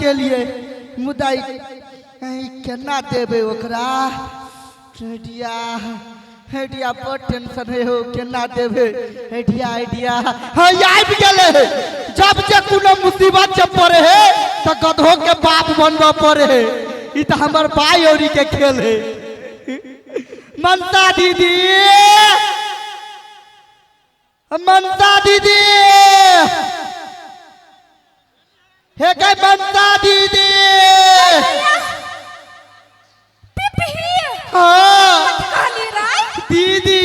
के लिए मुदाई केना देबे ओकरा हेडिया हेडिया पर टेंशन है हो केना देबे हेडिया आइडिया हां आबि गेले जब जे कोनो मुसीबत जब पड़े है तो गधो के बाप बनबा पड़े है ई त हमर भाई औरी के खेल है ममता दीदी ममता दीदी हे के ममता दीदी हाँ दीदी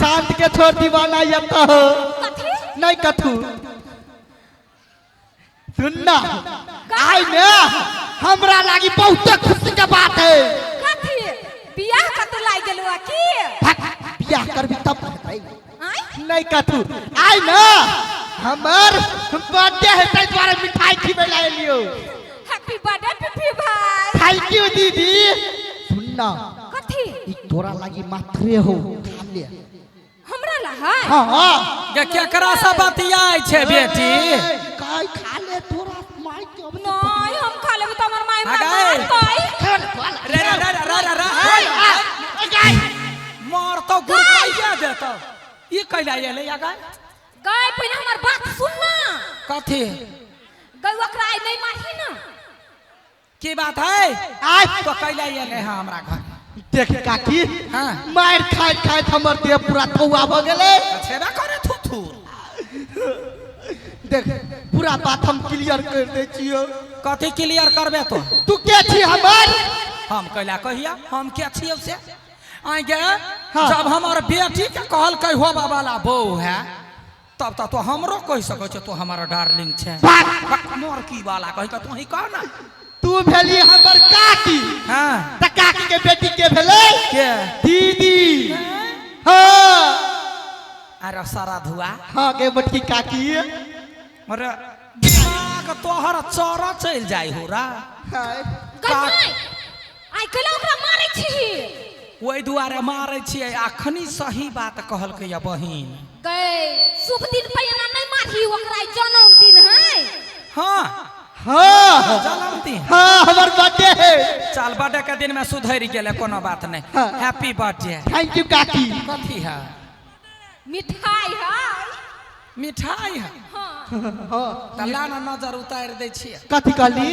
चांद के छोड़ दीवाना ये कहो नहीं कथू सुनना आई ना हमरा लागी बहुत खुशी के बात है बियाह कत लाई गेलुआ की बियाह करबी तब नहीं कथू आई ना हमर बर्थडे है तै द्वारा मिठाई खिबे ला लियो हैप्पी बर्थडे पिपी भाई थैंक यू दीदी सुनना कथी ई तोरा लागी मात्रे हो खा ले हमरा ला है हां हां के केकरा से बतियाय छे बेटी काय खा ले तोरा माई के अब नहीं हम खा लेबे त हमर माई अगाई। मारतै रे रे रे रे रे मार तो गुरकाइया देतो ई कैला एले आगा गाय पहिने हमर बात सुन ना कथी गई ओकरा आई नहीं मारही ना की बात है आज तो कैला एले हां हमरा घर देख काकी हां मार खाए खाए हमर देह पूरा थौआ भ गेले छेबा करे थुथु देख पूरा बात हम क्लियर कर दे छियो कथी क्लियर करबे तो तू के छी हमर हम कैला कहिया हम के छियो से आई गे हाँ। जब हमार बेटी के कहल कहि हो वाला बहू है तब तो हमरो कह सकै छ तू हमारा डार्लिंग छे मोर की वाला कहि त तू ही कह ना तू भेली हमर काकी हां त काकी के बेटी के भेले के दीदी हां अरे सारा धुआ हां के बटकी काकी अरे दिमाग तोहर चौरा चल जाई हो रा गई आई कला ओकरा मारै छी ओई दुआरे मारै छियै अखनी सही बात कहल के या बहिन गई शुभ दिन पहिना नहीं मारही ओकरा जन्मदिन है हां हां जन्मदिन हां हमर बर्थडे है चल बर्थडे के दिन में सुधर गेले कोनो बात नहीं हाँ। हैप्पी बर्थडे थैंक यू काकी कथी है मिठाई है मिठाई है हां तल्ला ना नजर उतार दे छियै कथी कहली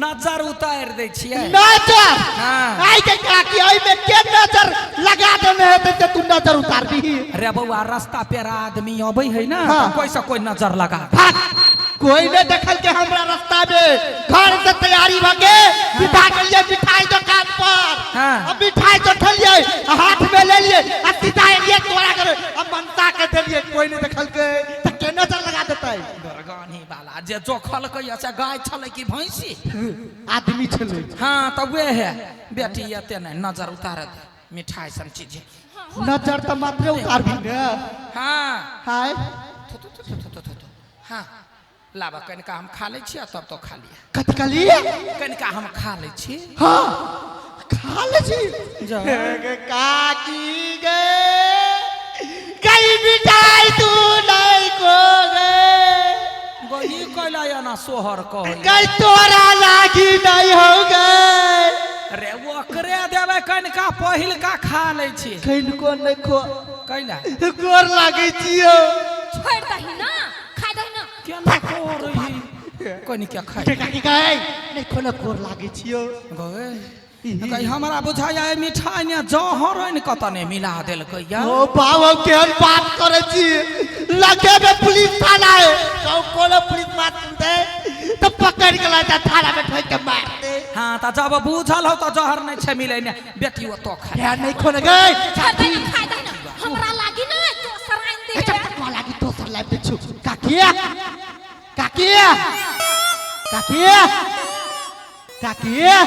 नजर उतार दे छियै नजर हाँ। आई के काकी आई में के नजर लगा देने है तो तू नजर उतार दी रे बउआ रास्ता पे आदमी अबै है ना हाँ। तो कोई से कोई नजर लगा दे। भाग कोई ने देखल के हमरा रास्ता में घर से तैयारी भगे बिठा के लिए मिठाई दुकान पर हाँ। अब मिठाई तो ठलिए हाथ में ले लिए आ सीधा ये तोड़ा कर अब मनता के दे लिए कोई ने देखल के त के नजर लगा देता है गरगानी वाला जे जोखल के ऐसे गाय छले की भैंसी आदमी छले हां तब वे है बेटी एते नहीं नजर उतार दे मिठाई सन चीज नजर तो मात्र उतार भी ने हां हाय हां लाबा कनिका हम खा ले छियै तब तो खा लिया कथी कहलिए कनिका हम खा ले छी हां खा ले छी जा। गे काकी गे कई मिठाई तू नहीं को गे गई कहला या ना सोहर कह कई तोरा लागी नहीं हो गए रे वो करे देबे कनिका पहिल का खा ले छी कहीं को नहीं खो कैला गोर लागे छियो छोड़ दही ना खा दही ना केना को रही कनिका खाई के काकी गए नहीं कोनो गोर लागे छियो गए कहीं हमरा बुझाया है मिठाई ने जहर न कतने मिला देल कहिया ओ बाबू केहन बात करे छी लगे में पुलिस थाना है तो कोनो पुलिस बात सुनते तो पकड़ के लाता थाना में ठोक के मार दे हां त जब बुझल हो त जहर नहीं छे मिले ने बेटी वो तो खा यार नहीं खोने गए छोड़ दही ना खा दही ना हमरा लागी ना तो सराइन दे अच्छा तो लागी तो सर लाइफ पे छु काकिया काकिया काकिया काकिया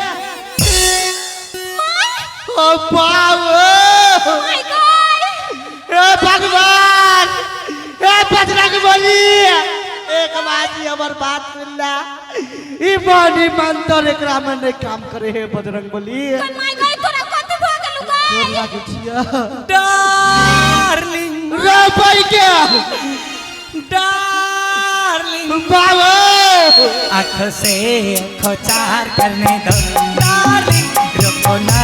ओ बाबू माय गॉड हे भगवान हे बजरंग बली एक बाजी हमर बात सुनला ई बॉडी मंत्र एकरा में नहीं काम करे हे बजरंग बली माय गॉड तोरा कथि भ गेलु गोर गाय लागे छिया डार्लिंग रे भाई के डार्लिंग बाबा आँख से आँखों चार करने दो डार्लिंग रुको ना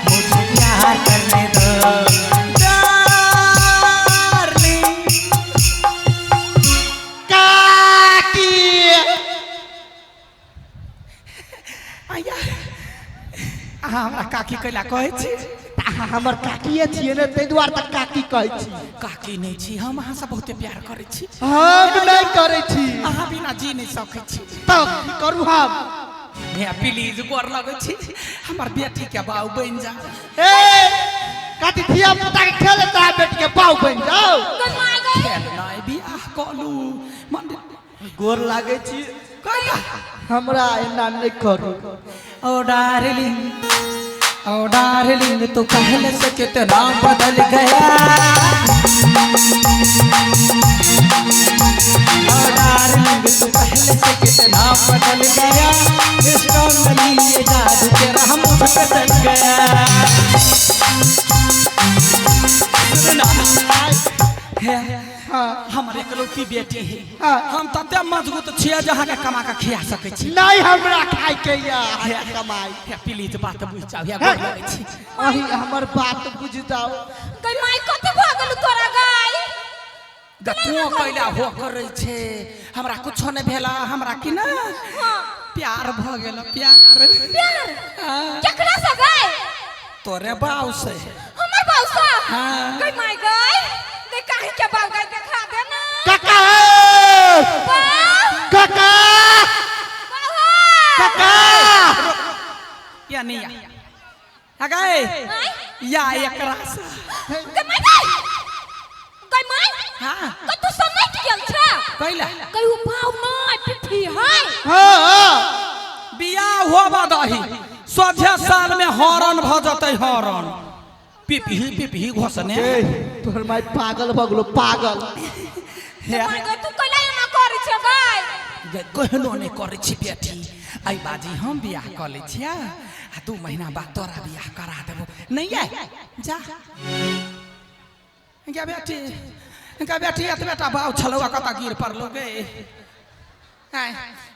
मुझे प्यार करने दो डार्लिंग काकी आया हमरा काकी कैला कहै छी हमर काकीए छिए ने तै दुआर तक काकी कहै छी काकी नहीं छी हम अहाँ से बहुते प्यार करे छी हम नहीं करे छी अहाँ बिना जी नहीं सकै छी तब की करू हम भैया प्लीज गोर लगै छी हमर बेटी के बाऊ बन जा ए काटी धिया पुता के खेले ता बेटी के बाऊ बन जाओ गई माय गई खेल नहीं बियाह कलू मंदिर गोर लागे छी कहिया हमरा एना नहीं करू ओ डार्लिंग तू पहले से कितना बदल गया ओ डार्लिंग तू पहले से कितना बदल गया इस रंगली ये जादू तेरा हम पे चल गया हमारे इकलौती बेटी है हम तते मजबूत छियै जहाँ के कमा के खिया सकै छी नहीं हमरा खाई के या कमाई प्लीज बात बुझ जाओ या बोल लगै छी अही हमर बात बुझ जाओ गई माय कथि भ गेल तोरा गाय गतुओ कैला हो करै छे हमरा कुछो नै भेला हमरा कि ना प्यार भ गेल प्यार केकरा से गई तोरे बाऊ से हमर बाऊ से हां गई माय गई गई काहे के बाऊ गई देखा दे ना काका बाऊ काका काका या नहीं आ गए या एकरा से गई माय हां क तू समझ गेल छ कैला कई उ बाऊ नै पिठी है हां बियाह होबा दही सोझे साल में हरण भ जतै हरण पिपही घोसने तोहर माय पागल भ गेलो पागल माय गई तू कैला एना करै छ गई कहनो नहीं करे छी बेटी आई बाजी हम बियाह कर ले छिया आ 2 महीना बाद तोरा बियाह करा देबो नहीं है जा क्या बेटी एतबेटा बाऊ छलवा कता गिर पड़लो गे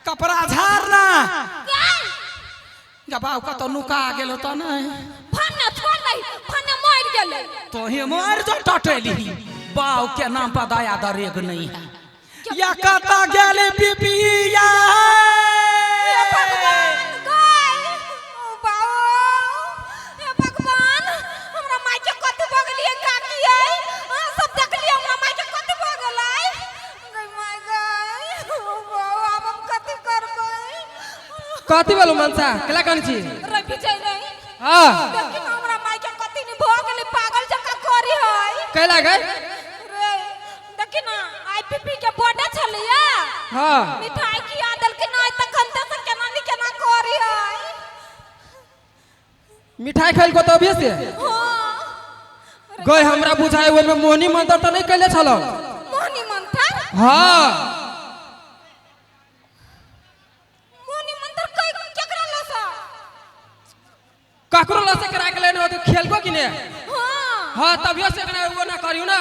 कपड़ा झाड़ना गा बाऊ कत नुका गेलो त नहीं फन्ना छोड़ दई फन्ना मर गेलै तो ही मार जो टटली बाऊ के नाम पर दया दरेग नहीं है या कता गेले पिपिया भगवान हमरा माय के कथि भ गेलिए काकी है हां सब देखलिए हमरा माय के कथि भ गेलै गई माय गई बाऊ अब हम कथि करबै कथी बोलू मनसा केला कहनी छी रवि छै रे हां देखि न हमरा माय के कथि नि भ गेलै पागल जका करी है केला गई रे देखि न आईपीपी के बर्थडे छलिया हां मिठाई की आदल के नहीं तखन त केना नि केना करी है मिठाई खाइल को तो अभी से हां गई हमरा बुझाए ओइ में मोहनी मंत्र त नहीं कैले छलो मोहनी मंत्र हां मोहनी मंत्र केकरा लसा ककरो लसे करा के लेने हो तो खेल को कि ने हां हां तभियो से कना वो ना करियो ना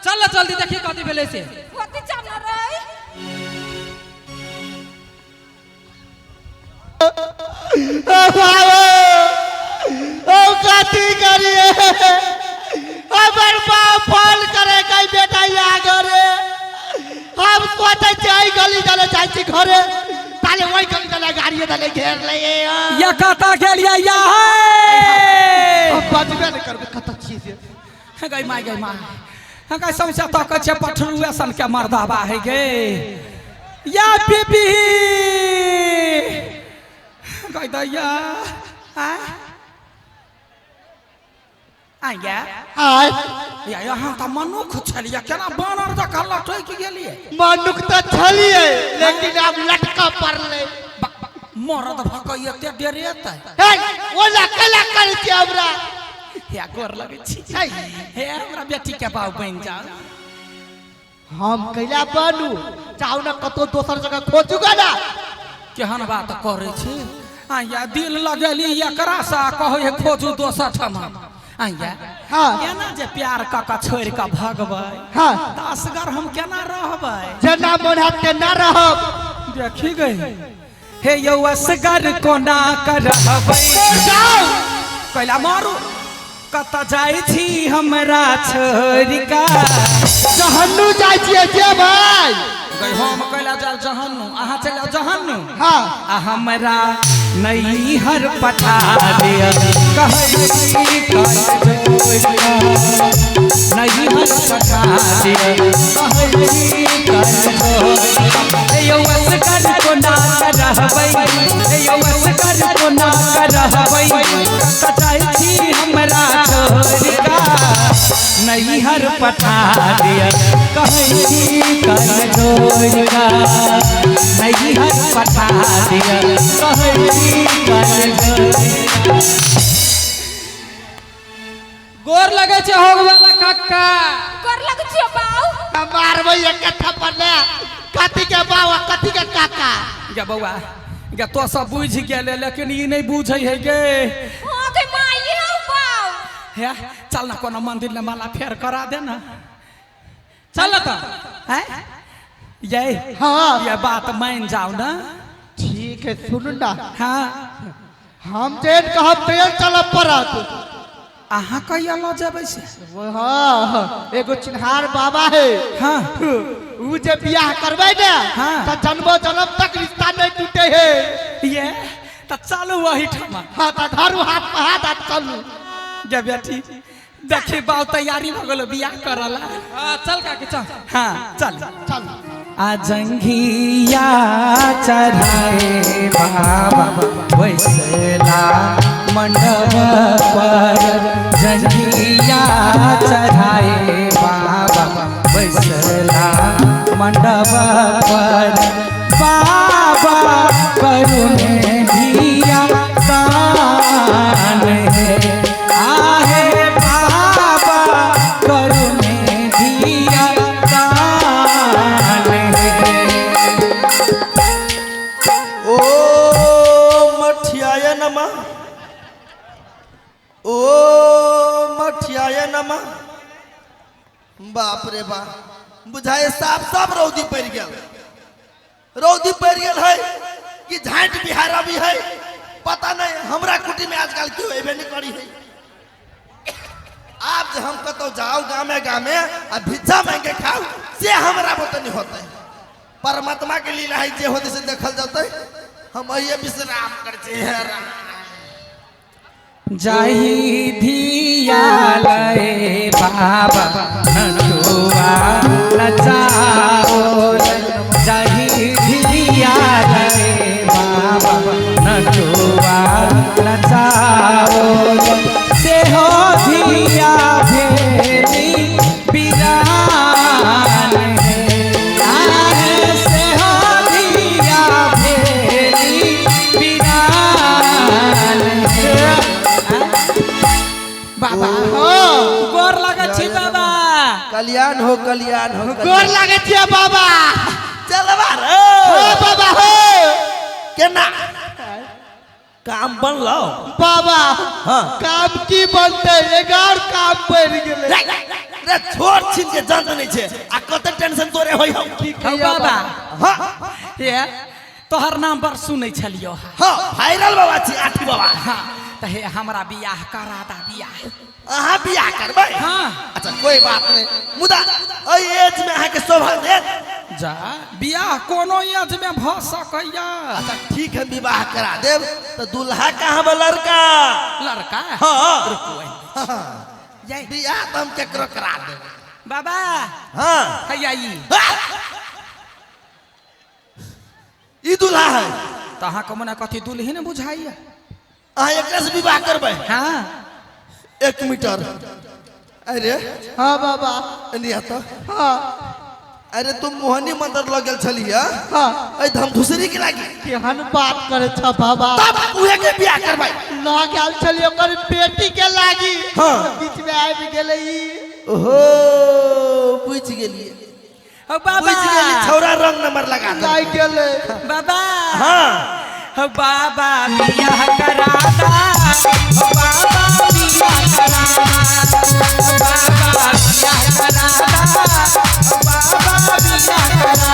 चल जल्दी देखी कथी भेले से कथि जाना रे ओ काती करिए हमर बाप फल करे कई बेटा या घरे हम सोचे जाई गली चले जाई छी घरे ताले वही गली चले गाड़ी चले घेर ले या कता गेलिया या है अब बजबे न करबे कत चीज गई माय गई समस्या तो कछ पठरुए सन के मर्दाबा है गे या पिपी गई दैया आया आय या यहाँ त मनुख छलिया केना बानर जका लटक गेलिए मनुख त छलिए लेकिन अब लटका पड़ले मरद भकई एते डेरेत हे ओला कला करे छी हमरा या गोर लगे छी हे हमरा बेटी के बाऊ बन जा हम कैला बनू चाहू ना कतो दोसर जगह खोजूगा ना केहन बात करे छी आ या दिल लगेली एकरा सा कहो हे खोजू दोसर ठमा आइया हाँ केना जे प्यार कऽ छोड़ कऽ भगबै हाँ तऽ असगर हम केना रहबै जना मोन हाथ ना रहब देखी गई हे यौ असगर कोना कर रहबै जाओ कैला मारू कत जाइ छी हमरा छोड़ का जहन्नू जाइ छियै जे भाई गई हम कैला जा जहन्नू अहाँ चल जहन्नू हाँ आ हमरा नई हर पठा दिया कहै छी कर जोड़िया नई हर पठा दिया कहै छी कर जोड़िया हे यौ असगर कोना कर रहबै हे यौ असगर कोना कर रहबै कत जाइ छी हमरा छोड़ का नई हर पठा दिया कहै छी कर जोड़िया नई हर पठा दिया कहै छी कर जोड़िया गोर लगे छे होग वाला काका कर लग छियो बाऊ मारबै एक थप्पड़ ले कथी के बाबा कथी के काका गे बौआ गे तो सब बुझ गेले लेकिन ई नहीं बुझै है गे हां के माई हौ बाऊ हे चल ना कोनो मंदिर में माला फेर करा दे ना चल त हैं ये हाँ ये बात मान जाओ ना ठीक है सुन ना हाँ हम जेन कहब तेन चलब पड़त अहाँ कहिया ल जेबै से हाँ एगो चिन्हार बाबा है हाँ उ जे बियाह करबै ने हाँ। त जन्मो जन्म तक रिश्ता नहीं टूटे है ये तो चलो वही ठमा हाँ त धरू हाथ पे हाथ हाथ चलू गे बेटी देखी बाऊ तैयारी भ गेलो बियाह करला हां चल काकी चल हाँ चल चल आजंघिया चढ़ाए बाबा बैसला मंडप पर जंघिया चढ़ाए बाबा बैसला मंडप पर बाबा करुणे धिया कान है आहे बाबा करुणे धिया कान है ओ मठियाय नमः ओ मठियाय नमः बाप रे बाप बुझाए साफ साफ रौदी पड़ गेल है कि झांट बिहार भी है पता नहीं हमरा कुटी में आजकल क्यों एबे नहीं करी है आप जो हम कतो जाओ गामे गामे आ भिक्षा मांग के खाओ से हमरा बतनी होता है परमात्मा के लीला है जे होते से देखल जाते हम ये विश्राम करते हैं जाही धियालय बाबा नटुआ नचाओ जाही धियालय बाबा नटुआ नचाओ से हो धिया भेली बिरान है आहे से हो धिया भेली बिरान है बाबा हाँ गोर लगे छी बाबा कल्याण हो गोर लागे छियै बाबा चलवा हो रे बाबा हो केना काम बनलो बाबा हाँ। काम की बनते 11 काम पड़ गेले रे छोड़ छिन के जान नहीं छे आ कत टेंशन तोरे होई हम हौ बाबा हां ये तोहर नाम पर सुनै छलियो हां वायरल बाबा छी आठी बाबा हाँ तो हे हमरा बियाह करा दा बियाह अहाँ बियाह करबै हाँ अच्छा कोई बात नहीं मुदा ओई एज में अहाँ के शोभा दे जा बियाह कोनो एज में भ सकैया अच्छा ठीक है विवाह करा देव तो दूल्हा कहाँ बा लड़का लड़का हाँ रुको ये बियाह तो हम केकरो करा देब बाबा हाँ हैया ई दूल्हा है तो अहाँ के मने कथी दुल्ही ने बुझाइया अहाँ एकरा से विवाह करबै हाँ 1 मीटर अरे हाँ बाबा निया तो हाँ अरे तुम मोहनी मंदिर लग गेल छलिया हाँ ए धमधुसरी के लागी केहन बात करे छ बाबा तब उहे के बियाह करबै ना गेल छलिए ओकर बेटी के लागी हाँ। बीच में आबि गेले ई ओहो पूछ गेलिए ओ बाबा पूछ गेली छौरा रंग नंबर लगा दे लाग गेले बाबा हाँ हो बाबा बियाह करादा हो बाबा बियाह करादा बाबा बियाह करादा हो बाबा बियाह करादा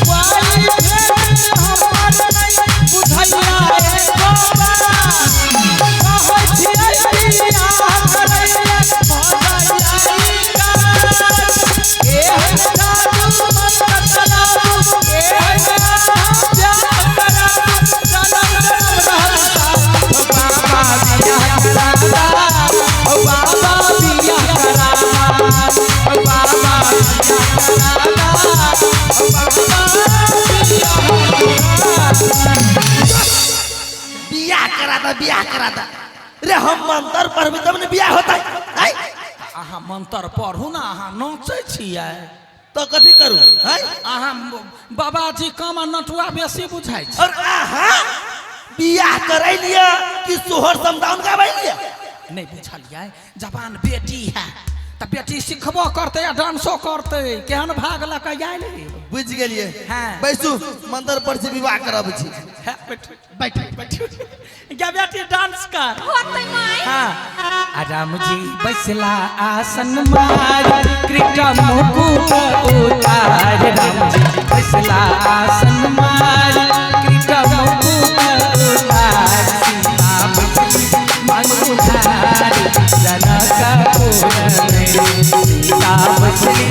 वाली भेंट हमर नहीं बुझैया ए बाबा कहै छियै बियाह करैया भजाइया ए साधु मन चलाऊ ए प्यार करा जनम रहता बाबा बियाह करादा ओ बाबा बियाह करादा ओ बाबा बियाह करादा ओ बाबा बियाह करा दा रे हम मंत्र पढ़बी तब ने बियाह होता है अहाँ मंत्र पढ़ू ना अहाँ नाचै छियै तो कथी करू हैं अहाँ बाबाजी कम नटुआ बेसी बुझाइ छै और आहा बियाह करै लिया कि सोहर समदाउन गाबै लिया नहीं बुझलियै जवान बेटी है तो बेटी सिखबो करते या डांसो करते केहन भाग लक आइल बुझ गेलिए हाँ। बैसू मंत्र पढ़ से विवाह करब छी बैठ क्या बेटी डांस कर होतै माय हाँ राम जी बैसला आसन मार कृष्ण मुकुट उतार राम जी बैसला आसन मार कृष्ण मुकुट उतार सीता बैसली मनुधारी जनकपुर में सीता बैसली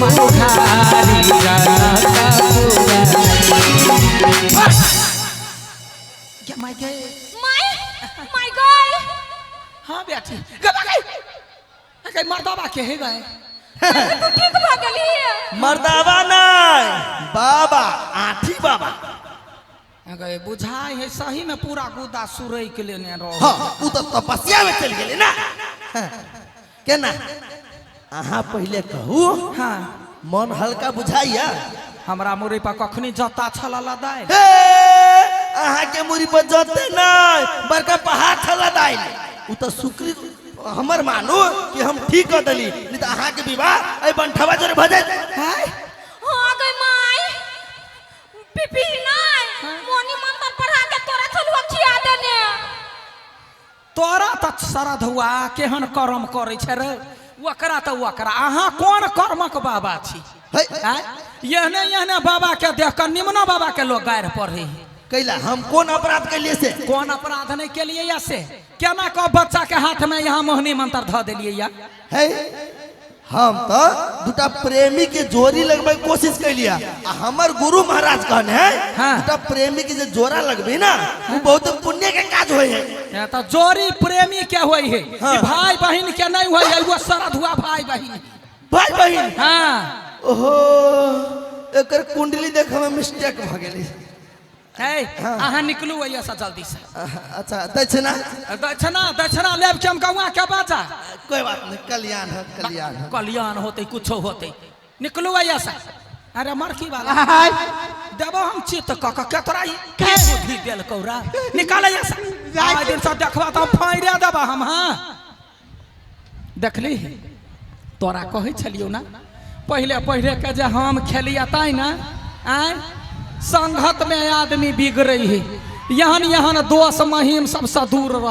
मनुधारी जनकपुर में क्या माय गए माय गॉड हाँ बेटी गबा गई अरे मर्दाबा के है गए तू ठीक भ गेली मर्दावा नहीं बाबा आठी बाबा अगर बुझाई है सही में पूरा गुदा सुरई के लेने रहो हाँ उ तो तपस्या में चल गेले ना केना अहाँ पहले कहू हाँ मन हल्का बुझाइया हमरा मुरी पर कखनी जता छला लदाई हे अहाँ के मुरी पर जते नहीं बड़का पहाड़ छला दाइल उ तो शुक्र हमर मानू कि हम ठीक कर दली नहीं तो अहाँ के विवाह ए बंठवा जोरे भजे हाय हां गई माय पिपी नहीं मोनी मंत्र पढ़ा के तोरा चलुआ खिया देने तोरा त शरद हुआ केहन कर्म करे छ रे वकरा त वकरा अहाँ कोन कर्मक बाबा छी है यहने यहने बाबा के देख कर निम्न बाबा के लोग गायर पढ़े कैला हम कौन अपराध के लिए से कौन अपराध नहीं के लिए या से केना को बच्चा के हाथ में यहाँ मोहनी मंत्र ध दिलिए या है हम तो दुटा प्रेमी के जोड़ी लगबे कोशिश कैलिया आ हमर गुरु महाराज कहने है हाँ। दुटा प्रेमी के जो जोड़ा लगबे ना वो बहुत पुण्य के काज होय है या तो जोड़ी प्रेमी के होई है हाँ। ई भाई बहन के नहीं होई है वो शरद हुआ भाई बहन भाई बहन हाँ ओहो एकर कुंडली देख में मिस्टेक भ गेली है अहाँ निकलू वैया से जल्दी से अच्छा दक्षिणा दक्षिणा लेब के हम गौआ के बाजा कोई बात नहीं कल्याण है कल्याण है कल्याण होते कुछो होते निकलू वैया से अरे मरखी वाला देबो हम चित क के तोरा के बुद्धि देल कौरा निकाल ऐसा आज दिन से देखबा त फाइरे देबा हम हां देखली तोरा कहै छलियो ना पहले के जे हम खेलिया ताई ना आय संगत में आदमी बिगड़े है यहन दोस्त महीम सबसे दूर रह